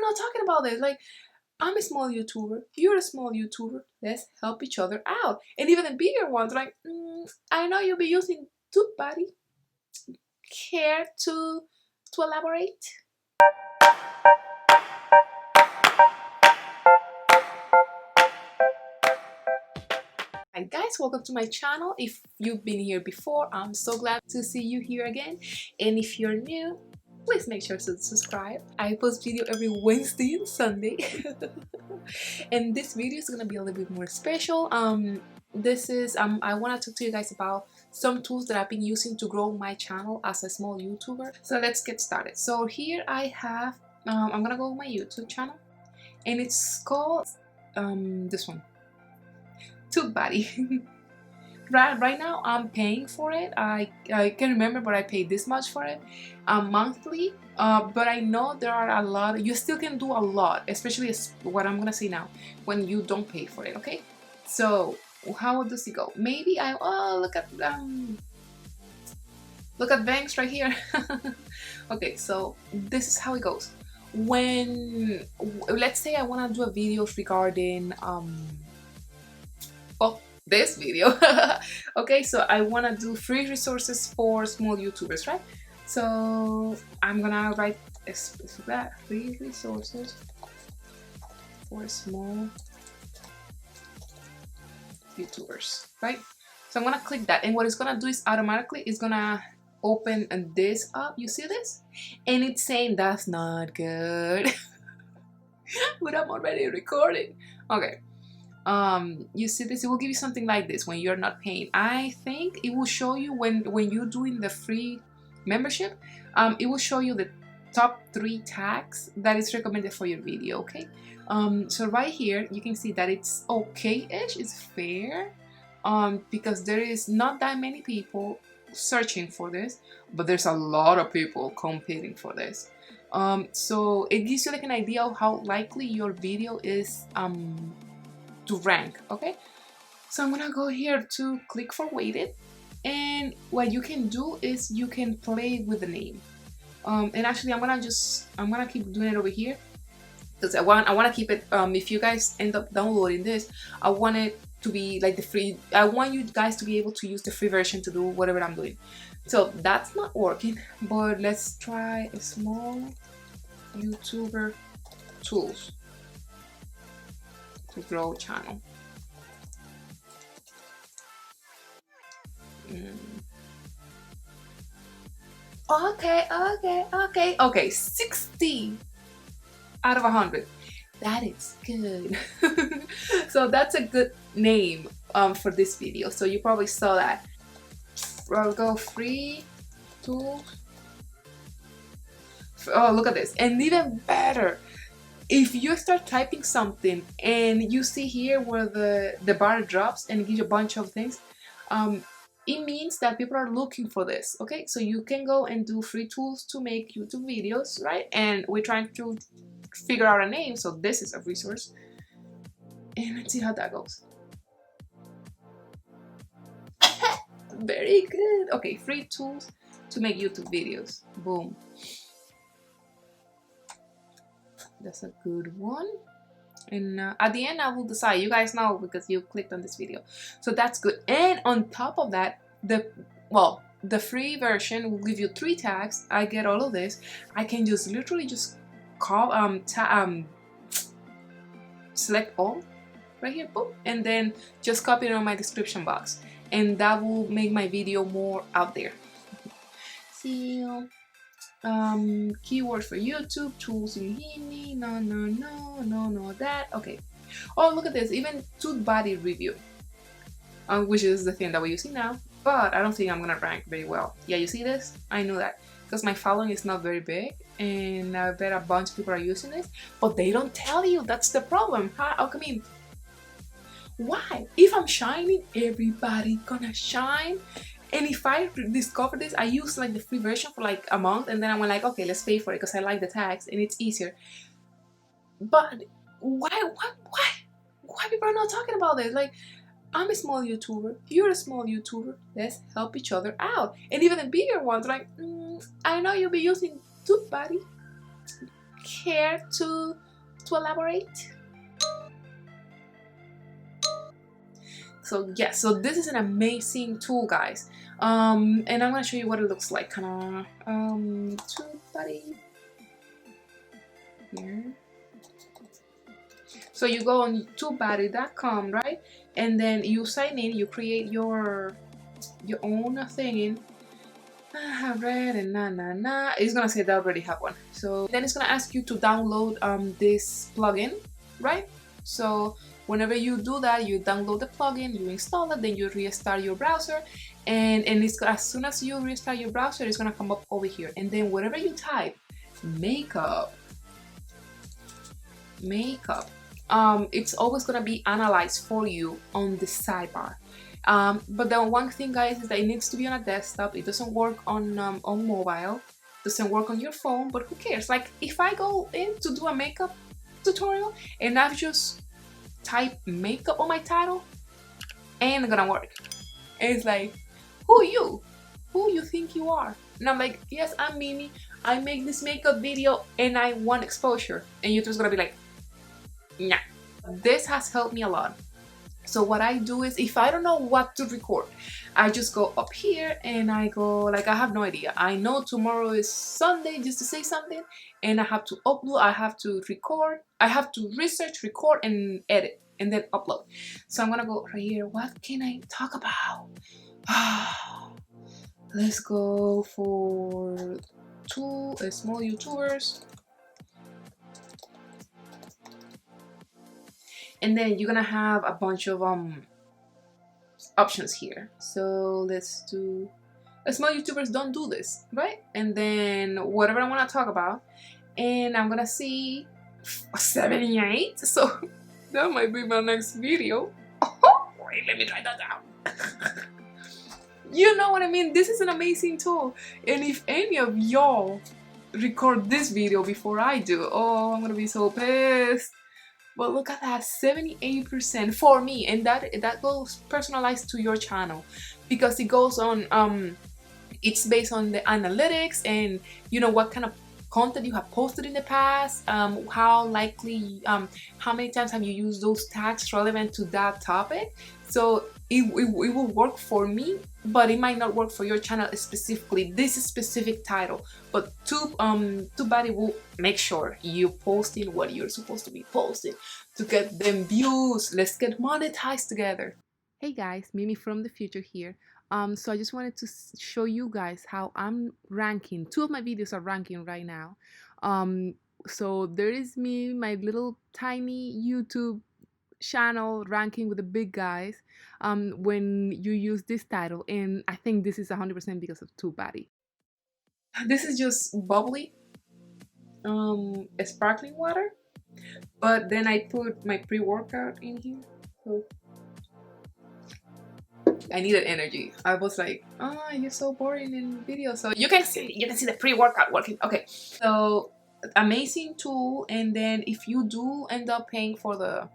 not talking about this. Like, I'm a small YouTuber, you're a small YouTuber, let's help each other out. And even the bigger ones, like, I know you'll be using TubeBuddy. Care to elaborate? Hi guys, welcome to my channel. If you've been here before, I'm so glad to see you here again. And if you're new, please make sure to subscribe. I post video every Wednesday and Sunday. And this video is gonna be a little bit more special. This is I want to talk to you guys about some tools that I've been using to grow my channel as a small YouTuber. So let's get started. So here I have I'm gonna go to my YouTube channel, and it's called this one, TubeBuddy. Right now I'm paying for it. I can't remember, but I paid this much for it monthly. But I know there are a lot. You still can do a lot, especially as what I'm gonna say now, when you don't pay for it. Okay, so how does it go? Maybe look at banks right here. Okay, so this is how it goes. When let's say I want to do a video regarding well, this video. Okay, so I want to do free resources for small YouTubers, right? So I'm gonna write free resources for small YouTubers, right? So I'm gonna click that, and what it's gonna do is automatically it's gonna open this up. You see this? And it's saying that's not good. But I'm already recording. Okay. You see this, it will give you something like this when you're not paying. I think it will show you when you're doing the free membership, it will show you the top 3 tags that is recommended for your video. Okay, so right here you can see that it's okay-ish, it's fair, because there is not that many people searching for this, but there's a lot of people competing for this. So it gives you like an idea of how likely your video is to rank. Okay, so I'm gonna go here to click for weighted, and what you can do is you can play with the name. And actually I'm gonna keep doing it over here because I want to keep it. If you guys end up downloading this, I want it to be like the free. I want you guys to be able to use the free version to do whatever I'm doing. So that's not working, but let's try a small YouTuber tools to grow channel. Okay, 60 out of 100. That is good. So that's a good name for this video. So you probably saw that. I'll go free tools. Oh, look at this. And even better, if you start typing something and you see here where the bar drops and it gives you a bunch of things, it means that people are looking for this. Okay, so you can go and do free tools to make YouTube videos, right? And we're trying to figure out a name, so this is a resource. And let's see how that goes. Very good. Okay, free tools to make YouTube videos. Boom. That's a good one. And at the end I will decide. You guys know because you clicked on this video, so that's good. And on top of that, the free version will give you 3 tags. I get all of this. I can just literally just call select all right here, boom, and then just copy it on my description box, and that will make my video more out there. See you. Keywords for YouTube, tools in Hindi, no, that. Okay. Oh, look at this, even TubeBuddy review, which is the thing that we're using now, but I don't think I'm gonna rank very well. Yeah, you see this? I know that because my following is not very big, and I bet a bunch of people are using this, but they don't tell you. That's the problem. How come in? Why? If I'm shining, everybody gonna shine. And if I discover this, I use like the free version for like a month, and then I went like, okay, let's pay for it because I like the tags and it's easier. But why people are not talking about this? Like, I'm a small YouTuber, you're a small YouTuber, let's help each other out. And even the bigger ones, like, I know you'll be using TubeBuddy. care to elaborate? So yeah, so this is an amazing tool, guys. And I'm gonna show you what it looks like. Kinda TubeBuddy here. So you go on TubeBuddy.com, right? And then you sign in, you create your own thing in. I have read and it's gonna say they already have one. So then it's gonna ask you to download this plugin, right? So whenever you do that, you download the plugin, you install it, then you restart your browser, and it's as soon as you restart your browser, it's gonna come up over here, and then whatever you type, makeup, it's always gonna be analyzed for you on the sidebar. But the one thing, guys, is that it needs to be on a desktop. It doesn't work on mobile, doesn't work on your phone, but who cares? Like, if I go in to do a makeup tutorial and I've just typed makeup on my title, ain't gonna work. And it's like, who you? Who you think you are? And I'm like, yes, I'm Mimi. I make this makeup video and I want exposure. And YouTube's gonna be like, nah. This has helped me a lot. So what I do is, if I don't know what to record, I just go up here and I go, like, I have no idea. I know tomorrow is Sunday, just to say something, and I have to upload, I have to record, I have to research, record, and edit, and then upload. So I'm gonna go right here. What can I talk about? Let's go for two small YouTubers. And then you're gonna have a bunch of options here. So let's do, small YouTubers don't do this, right? And then whatever I want to talk about, and I'm gonna see 78. So that might be my next video. Oh, wait, let me try that down. You know what I mean? This is an amazing tool, and if any of y'all record this video before I do, oh, I'm gonna be so pissed. But look at that, 78% for me, and that goes personalized to your channel, because it goes on it's based on the analytics and you know what kind of content you have posted in the past, how likely, how many times have you used those tags relevant to that topic. So it will work for me, but it might not work for your channel specifically, this specific title. But TubeBuddy will make sure you posting what you're supposed to be posting to get them views. Let's get monetized together. Hey guys, Mimi from the future here. So I just wanted to show you guys how I'm ranking. Two of my videos are ranking right now. So there is me, my little tiny YouTube channel ranking with the big guys when you use this title, and I think this is 100% because of TubeBuddy. This is just bubbly sparkling water, but then I put my pre-workout in here, so I needed energy. I was like, oh, you're so boring in video. So you can see the pre-workout working. Okay, so amazing tool. And then if you do end up paying for the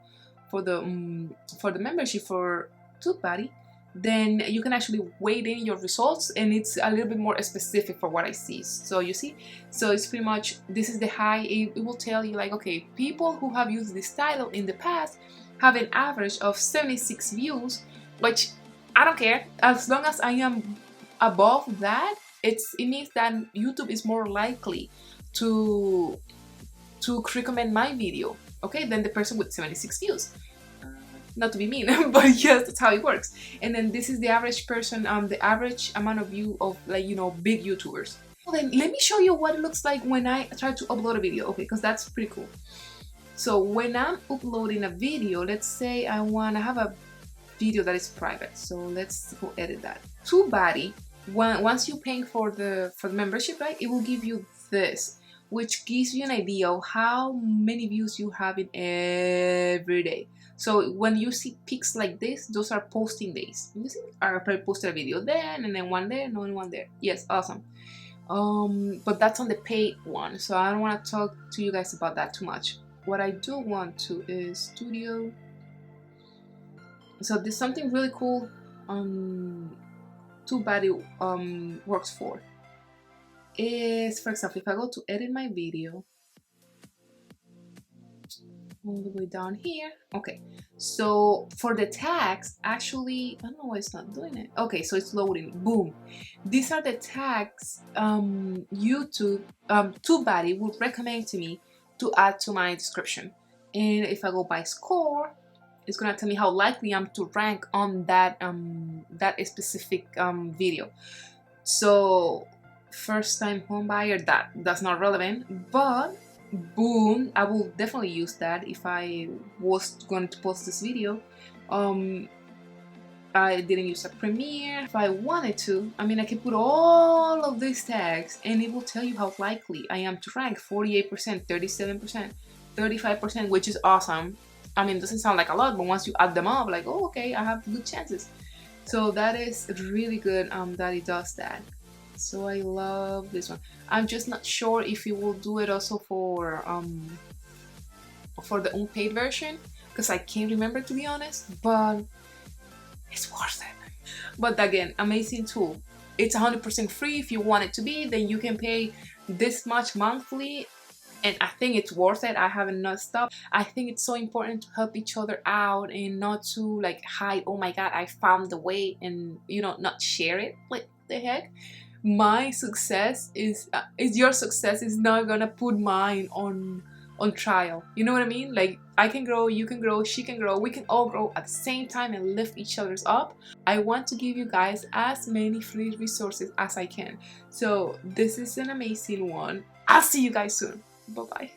membership for TubeBuddy, then you can actually weigh in your results, and it's a little bit more specific for what I see. So you see, so it's pretty much, this is the high. It will tell you like, okay, people who have used this title in the past have an average of 76 views, which I don't care, as long as I am above that. It means that YouTube is more likely to recommend my video, okay, than the person with 76 views. Not to be mean, but yes, that's how it works. And then this is the average person, the average amount of view of, like, you know, big YouTubers. Well, then let me show you what it looks like when I try to upload a video, okay, because that's pretty cool. So when I'm uploading a video, let's say I want to have a video that is private, so let's go edit that. TubeBuddy, once you're paying for the membership, right, it will give you this, which gives you an idea of how many views you have in every day. So when you see peaks like this, those are posting days. You see, I posted a video then, and then one there, and one there. Yes, awesome. But that's on the paid one, so I don't want to talk to you guys about that too much. What I do want to is studio. So there's something really cool TubeBuddy works for is, for example, if I go to edit my video, all the way down here. Okay, so for the tags, actually, I don't know why it's not doing it. Okay, so it's loading. Boom. These are the tags TubeBuddy would recommend to me to add to my description. And if I go by score, it's gonna tell me how likely I'm to rank on that specific video. So first time home buyer, that's not relevant, but boom, I will definitely use that if I was going to post this video. I didn't use a Premiere. If I wanted to, I mean, I can put all of these tags and it will tell you how likely I am to rank. 48%, 37%, 35%, which is awesome. I mean, it doesn't sound like a lot, but once you add them up, like, oh, okay, I have good chances. So that is really good that it does that. So I love this one. I'm just not sure if it will do it also for the unpaid version, because I can't remember, to be honest, but it's worth it. But again, amazing tool. It's 100% free. If you want it to be, then you can pay this much monthly, and I think it's worth it. I haven't not stopped. I think it's so important to help each other out and not to like hide, oh my god, I found the way, and you know, not share it. Like the heck, my success is your success is not gonna put mine on trial. You know what I mean? Like, I can grow, you can grow, she can grow, we can all grow at the same time and lift each other's up. I want to give you guys as many free resources as I can. So this is an amazing one. I'll see you guys soon. Bye bye.